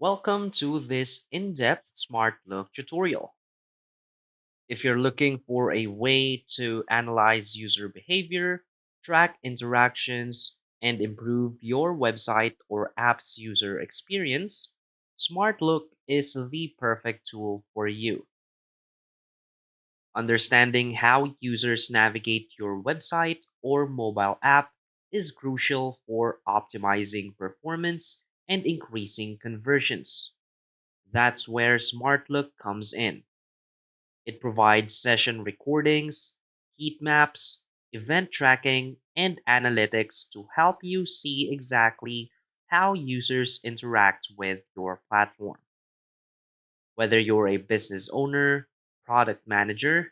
Welcome to this in-depth Smartlook tutorial. If you're looking for a way to analyze user behavior, track interactions, and improve your website or app's user experience, Smartlook is the perfect tool for you. Understanding how users navigate your website or mobile app is crucial for optimizing performance and increasing conversions. That's where Smartlook comes in. It provides session recordings, heat maps, event tracking, and analytics to help you see exactly how users interact with your platform. Whether you're a business owner, product manager,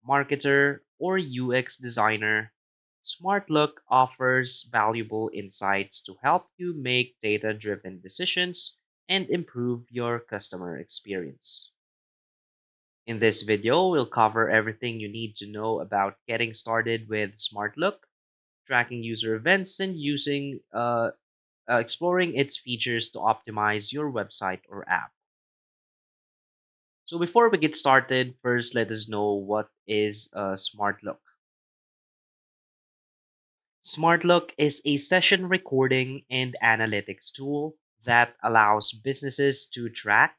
marketer, or UX designer, Smartlook offers valuable insights to help you make data driven decisions and improve your customer experience. In this video, we'll cover everything you need to know about getting started with Smartlook, tracking user events, and exploring its features to optimize your website or app. So before we get started, first let us know what is Smartlook. Smartlook is a session recording and analytics tool that allows businesses to track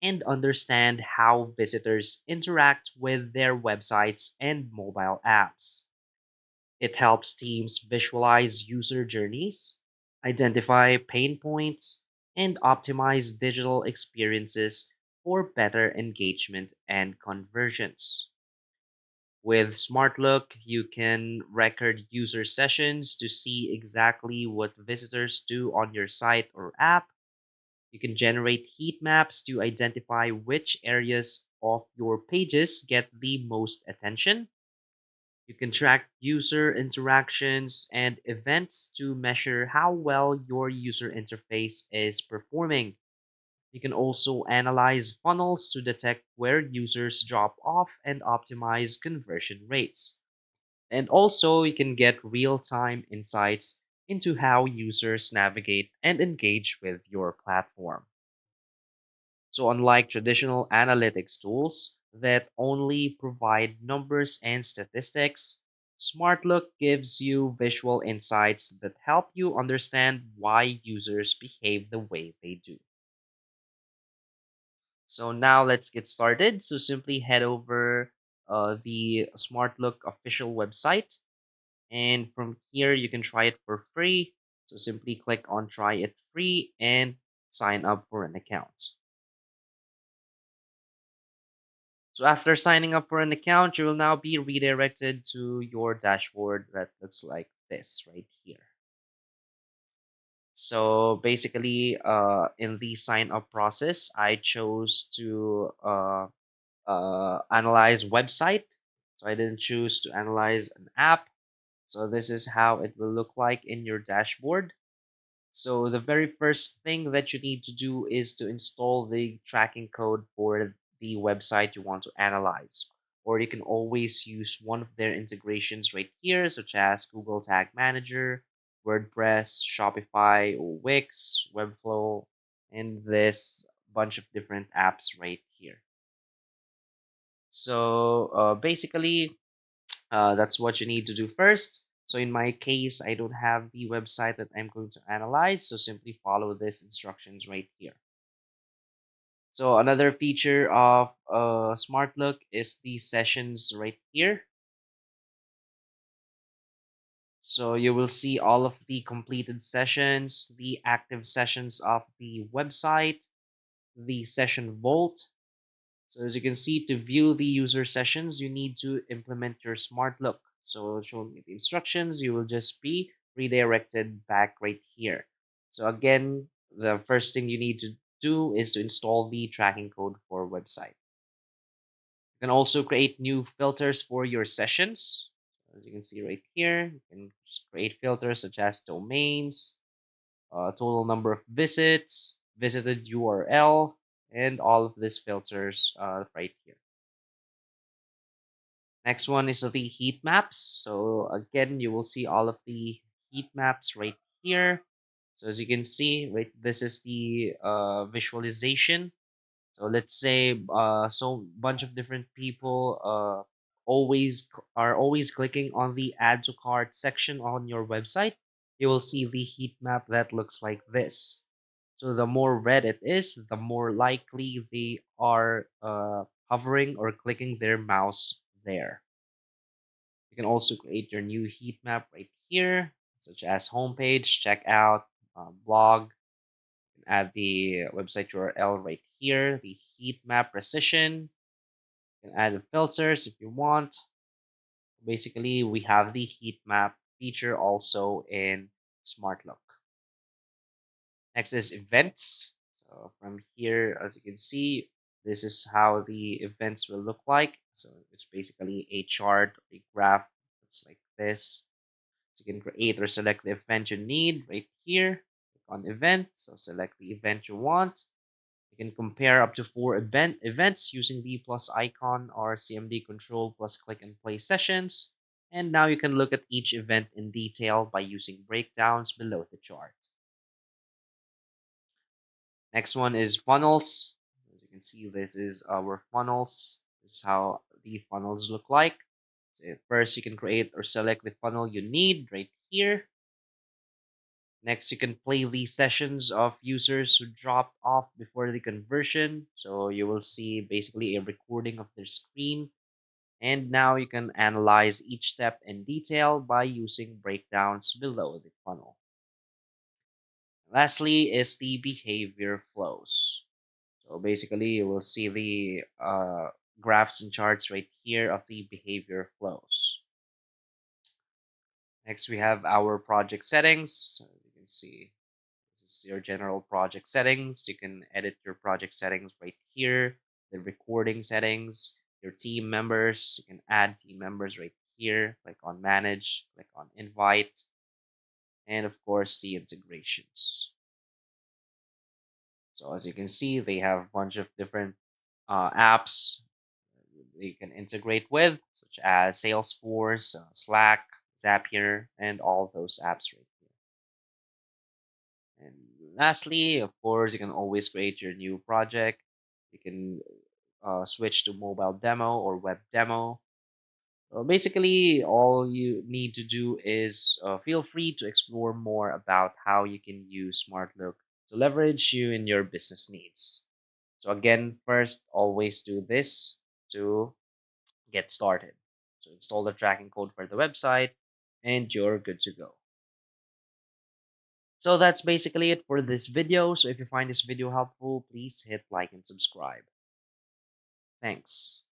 and understand how visitors interact with their websites and mobile apps. It helps teams visualize user journeys, identify pain points, and optimize digital experiences for better engagement and conversions. With SmartLook, you can record user sessions to see exactly what visitors do on your site or app. You can generate heat maps to identify which areas of your pages get the most attention. You can track user interactions and events to measure how well your user interface is performing. You can also analyze funnels to detect where users drop off and optimize conversion rates. And also, you can get real time insights into how users navigate and engage with your platform. So, unlike traditional analytics tools that only provide numbers and statistics, SmartLook gives you visual insights that help you understand why users behave the way they do. So, now let's get started. So, simply head over the SmartLook official website, and from here, you can try it for free. So, simply click on try it free and sign up for an account. So after signing up for an account, you will now be redirected to your dashboard that looks like this right here. So basically, in the sign up process, I chose to analyze website. So I didn't choose to analyze an app. So this is how it will look like in your dashboard. So the very first thing that you need to do is to install the tracking code for the website you want to analyze. Or you can always use one of their integrations right here, such as Google Tag Manager, WordPress, Shopify, or Wix, Webflow, and this bunch of different apps right here. So basically, that's what you need to do first. So in my case, I don't have the website that I'm going to analyze, so simply follow these instructions right here. So another feature of SmartLook is the sessions right here. So you will see all of the completed sessions, the active sessions of the website, the session vault. So as you can see, to view the user sessions, you need to implement your smart look. So showing you the instructions, you will just be redirected back right here. So again, the first thing you need to do is to install the tracking code for website. You can also create new filters for your sessions. As you can see right here, you can create filters such as domains, total number of visits, visited URL, and all of these filters right here. Next one is the heat maps. So again, you will see all of the heat maps right here. So as you can see, right, this is the visualization. So let's say so bunch of different people are always clicking on the add to cart section on your website. You will see the heat map that looks like this. So the more red it is, the more likely they are hovering or clicking their mouse there. You can also create your new heat map right here, such as homepage, checkout, blog, add the website URL right here, the heat map precision. You can add the filters if you want. Basically, we have the heat map feature also in Smartlook. Next is events. So from here, as you can see, this is how the events will look like. So it's basically a chart, a graph. Looks like this. So you can create or select the event you need right here. Click on event. So select the event you want. You can compare up to 4 events using the plus icon or CMD control plus click and play sessions. And now you can look at each event in detail by using breakdowns below the chart. Next one is funnels. As you can see, this is our funnels. This is how the funnels look like. So first, you can create or select the funnel you need right here. Next, you can play the sessions of users who dropped off before the conversion. So you will see basically a recording of their screen. And now you can analyze each step in detail by using breakdowns below the funnel. Lastly is the behavior flows. So basically you will see the graphs and charts right here of the behavior flows. Next we have our project settings. So you can see this is your general project settings. You can edit your project settings right here. The recording settings, your team members. You can add team members right here. Click on manage, click on invite, and of course the integrations. So as you can see, they have a bunch of different apps they can integrate with, such as Salesforce, Slack, Zapier, and all those apps right here. And lastly, of course, you can always create your new project. You can switch to mobile demo or web demo. Basically, all you need to do is feel free to explore more about how you can use SmartLook to leverage you in your business needs. So again, first, always do this to get started. So install the tracking code for the website and you're good to go. So that's basically it for this video. So if you find this video helpful, please hit like and subscribe. Thanks.